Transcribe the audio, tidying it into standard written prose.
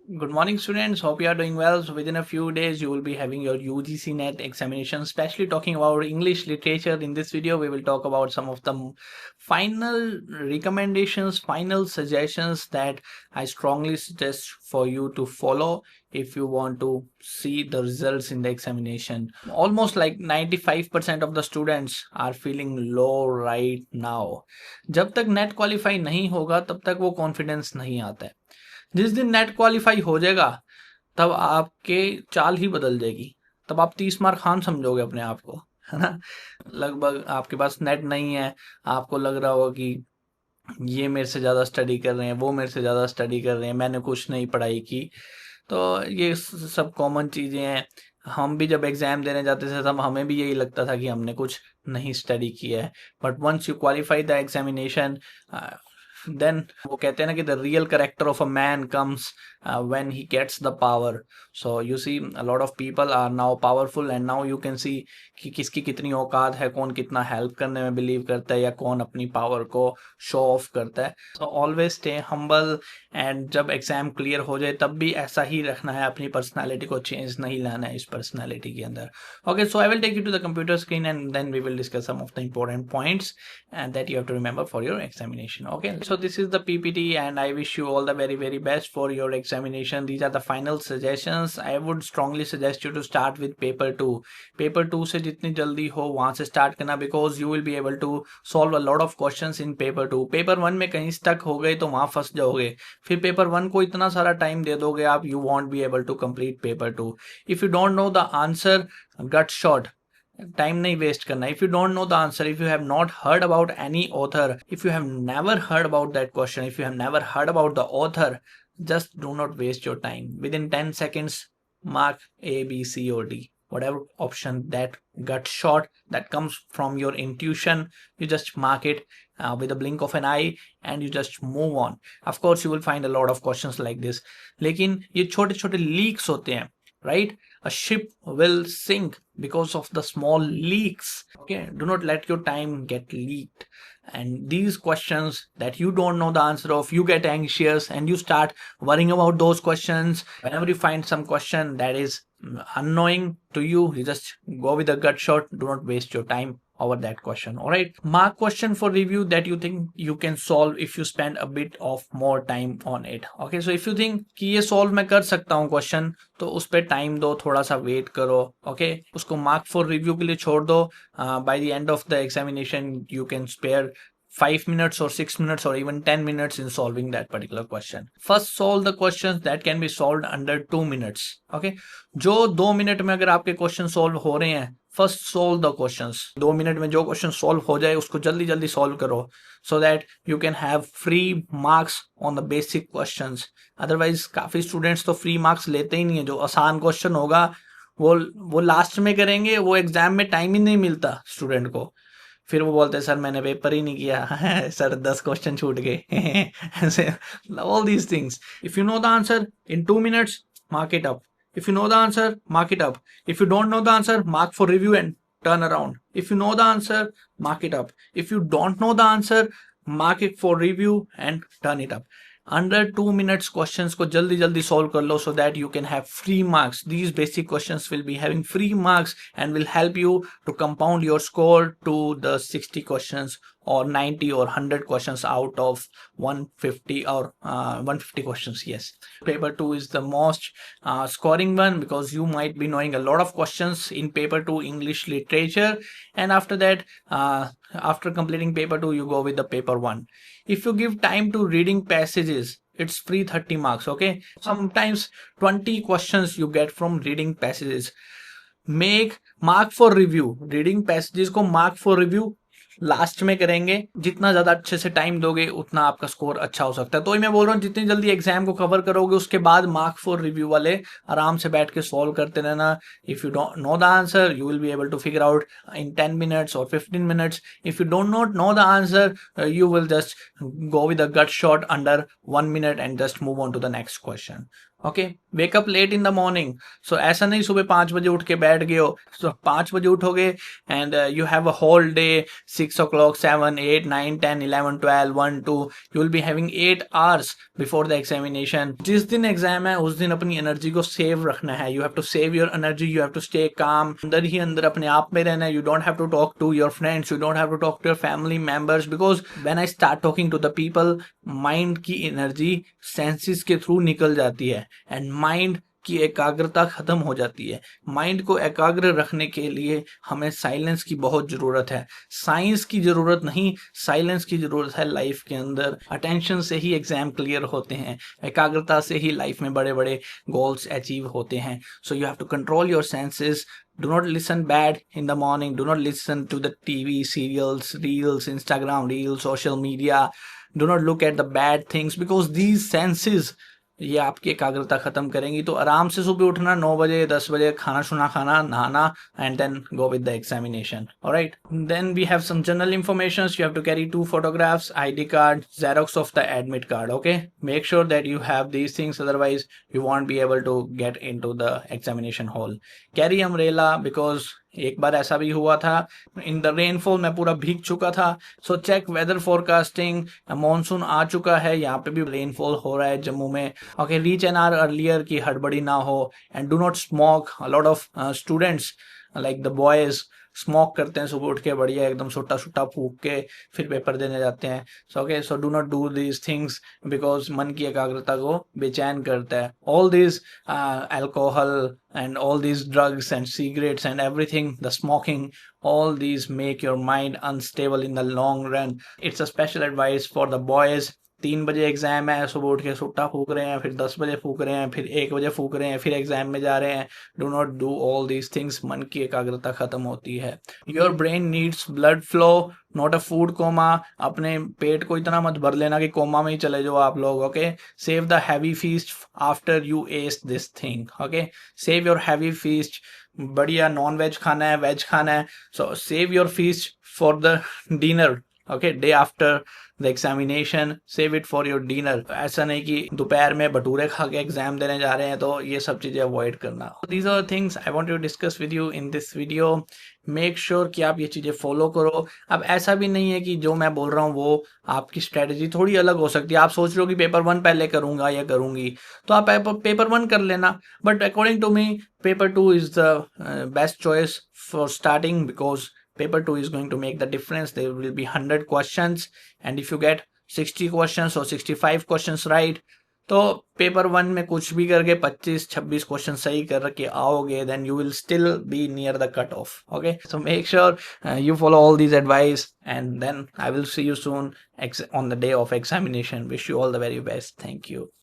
Good morning, students. Hope you are doing well. So, within a few days, you will be having your UGC NET examination, especially talking about English literature. In this video, we will talk about some of the final recommendations, final suggestions that I strongly suggest for you to follow if you want to see the results in the examination. Almost like 95% of the students are feeling low right now. जब तक net qualify नहीं होगा तब तक वो confidence नहीं आता है. जिस दिन नेट क्वालिफाई हो जाएगा तब आपके चाल ही बदल जाएगी. तब आप 30 मार्क खान समझोगे अपने आप को, है ना. लगभग आपके पास नेट नहीं है, आपको लग रहा होगा कि ये मेरे से ज़्यादा स्टडी कर रहे हैं, वो मेरे से ज़्यादा स्टडी कर रहे हैं, मैंने कुछ नहीं पढ़ाई की. तो ये सब कॉमन चीज़ें हैं. हम भी जब एग्ज़ाम देने जाते थे तब हमें भी यही लगता था कि हमने कुछ नहीं स्टडी किया है. But once you qualify the examination, then वो कहते हैं ना कि the real character of a man comes when he gets the power. So you see a lot of people are now powerful and now you can see कि किसकी कितनी औकात है, कौन कितना हेल्प करने में बिलीव करता है या कौन अपनी पावर को शो ऑफ करता है. So always stay humble and जब एग्जाम क्लियर हो जाए तब भी ऐसा ही रखना है, अपनी पर्सनालिटी को चेंज नहीं लाना है इस पर्सनालिटी के अंदर. Okay, so I will take you to the computer screen and then we will discuss some of the important points and that you have to remember for your examination. Okay, so this is the PPT and I wish you all the very very best for your examination. These are the final suggestions. I would strongly suggest you to start with paper 2. Paper 2 से जितनी जल्दी हो वहाँ से start करना, because you will be able to solve a lot of questions in paper 2. paper 1 में कहीं stuck हो गए तो वहाँ फंस जाओगे. फिर paper 1 को इतना सारा time दे दोगे आप, you won't be able to complete paper 2. If you don't know the answer, gut shot. Time नहीं वेस्ट करना. If you don't know the answer, if you have not heard about any author, if you have never heard about that question, if you have never heard about the author, just do not waste your time. Within 10 seconds, mark A, B, C or D. Whatever option that gut shot that comes from your intuition, you just mark it with a blink of an eye and you just move on. Of course, you will find a lot of questions like this. लेकिन ये छोटे छोटे leaks होते हैं, right? A ship will sink because of the small leaks. Okay, do not let your time get leaked. And these questions that you don't know the answer of, you get anxious and you start worrying about those questions. Whenever you find some question that is unknowing to you, you just go with a gut shot. Do not waste your time over that question. All right, mark question for review that you think you can solve if you spend a bit of more time on it. Okay, so if you think कि ये solve मैं कर सकता हूँ question, तो उस पर time दो, थोड़ा सा वेट करो. ओके, उसको मार्क फॉर रिव्यू के लिए छोड़ दो. By the end of the examination you can spare 5 minutes or 6 minutes or even 10 minutes in solving that particular question. First, solve the questions that can be solved under 2 minutes. Okay, जो 2 minute में अगर आपके question solve हो रहे हैं, first solve the questions. 2 minute में जो question solve हो जाए उसको जल्दी जल्दी सॉल्व करो, so that you can have free marks on the basic questions. Otherwise काफी स्टूडेंट्स तो फ्री मार्क्स लेते ही नहीं है. जो आसान क्वेश्चन होगा वो लास्ट में करेंगे, वो एग्जाम में टाइम ही नहीं मिलता स्टूडेंट को. फिर वो बोलते हैं सर मैंने पेपर ही नहीं किया सर 10 क्वेश्चन छूट गए. ऐसे all these things. If you know the answer in 2 minutes, mark it up. If you know the answer, mark it up. If you don't know the answer, mark for review and turn around. If you know the answer, mark it up. If you don't know the answer, mark it for review and turn it up. Under 2 minutes questions को जल्दी जल्दी solve कर लो, so that you can have free marks. These basic questions will be having free marks and will help you to compound your score to the 60 questions or 90 or 100 questions out of 150 or 150 questions. Yes, paper 2 is the most scoring one, because you might be knowing a lot of questions in paper 2 English literature, and after that, after completing paper 2, you go with the paper 1. If you give time to reading passages, it's free 30 marks. Okay, sometimes 20 questions you get from reading passages. Make mark for review. Reading passages को mark for review last में करेंगे. जितना ज्यादा अच्छे से time दोगे उतना आपका स्कोर अच्छा हो सकता है. तो मैं बोल रहा हूँ जितनी जल्दी एग्जाम को कवर करोगे उसके बाद मार्क फॉर रिव्यू वाले आराम से बैठ के सॉल्व करते रहना. If you don't know the answer, you will be able to figure out in 10 minutes or 15 minutes. If you do not know the answer, you will just go with a gut shot under 1 minute and just move on to the next question. Okay, wake up late in the morning. So ऐसा नहीं सुबह 5 बजे उठ के बैठ गए हो, so 5 बजे उठोगे and you have a whole day, 6 o'clock, 7, 8, 9, 10, 11, 12, 1, 2, you will be having 8 hours before the examination. जिस दिन एग्जाम है उस दिन अपनी एनर्जी को सेव रखना है, you have to save your energy, you have to stay calm, अंदर ही अंदर अपने आप में रहना है। You don't have to talk to your friends, you don't have to talk to your family members, because when I start talking to the people, mind की energy senses के थ्रू निकल जाती है एंड माइंड की एकाग्रता खत्म हो जाती है। माइंड को एकाग्र रखने के लिए हमें साइलेंस की बहुत जरूरत है, साइंस की जरूरत नहीं, साइलेंस की जरूरत है लाइफ के अंदर। अटेंशन से ही एग्जाम क्लियर होते हैं, एकाग्रता से ही लाइफ में बड़े बड़े गोल्स अचीव होते हैं। So you have to control your senses. Do not listen bad in the morning. Do not listen to the TV, serials, reels, Instagram reels, social media. Do not look at the bad things because these senses ये आपकी एकाग्रता खत्म करेंगी। तो आराम से सुबह उठना, 9 बजे 10 बजे खाना शुना खाना, नहाना and then go with the examination. Alright, then we have some general information. You have to carry 2 photographs, ID card, Xerox of the admit card. Okay, make sure that you have these things, otherwise you won't be able to get into the examination hall. Carry umbrella because एक बार ऐसा भी हुआ था, in the rainfall मैं पूरा भीग चुका था। So check weather forecasting, monsoon आ चुका है, यहाँ पे भी रेनफॉल हो रहा है जम्मू में। Okay, reach an hour earlier की हड़बड़ी ना हो and do not smoke. A lot of students like the boys smoke करते हैं सुबह उठ के, बढ़िया एकदम सुट्टा सुट्टा फूक के फिर पेपर देने जाते हैं। So okay, so do not do these things because मन की एकाग्रता को बेचैन करता है। All this alcohol and all these drugs and cigarettes and everything, the smoking, all these make your mind unstable in the long run. It's a special advice for the boys. 3 बजे exam है, सुबह उठ के सुट्टा फूक रहे हैं, फिर 10 बजे फूक रहे हैं, फिर 1 बजे फूक रहे हैं, फिर एग्जाम में जा रहे हैं। Do not do all these things, मन की एकाग्रता खत्म होती है। Your brain needs blood flow, not a food coma. अपने पेट को इतना मत भर लेना कि कोमा में ही चले जाओ आप लोग। Okay, save the heavy feast after you at this thing. Okay, save your heavy feast. बढ़िया नॉन वेज खाना है, वेज खाना है, सो save your feast for the dinner. Okay, day after the examination save it for your dinner. ऐसा नहीं कि दोपहर में भटूरे खा के एग्जाम देने जा रहे हैं, तो ये सब चीजें अवॉइड करना। These are things I want to discuss with you in this video. Make sure कि आप ये चीजें फॉलो करो। अब ऐसा भी नहीं है कि जो मैं बोल रहा हूँ वो आपकी स्ट्रेटेजी थोड़ी अलग हो सकती है। आप सोच रहे हो कि पेपर 1 पहले करूंगा या करूंगी, तो आप पेपर 1 कर लेना, but according to me paper 2 is the best choice for starting, because paper 2 is going to make the difference. There will be 100 questions and if you get 60 questions or 65 questions right, तो paper 1 में कुछ भी करके 25-26 question सही कर के आओगे, then you will still be near the cut off. Okay, so make sure you follow all these advice and then I will see you soon on the day of examination. Wish you all the very best. Thank you.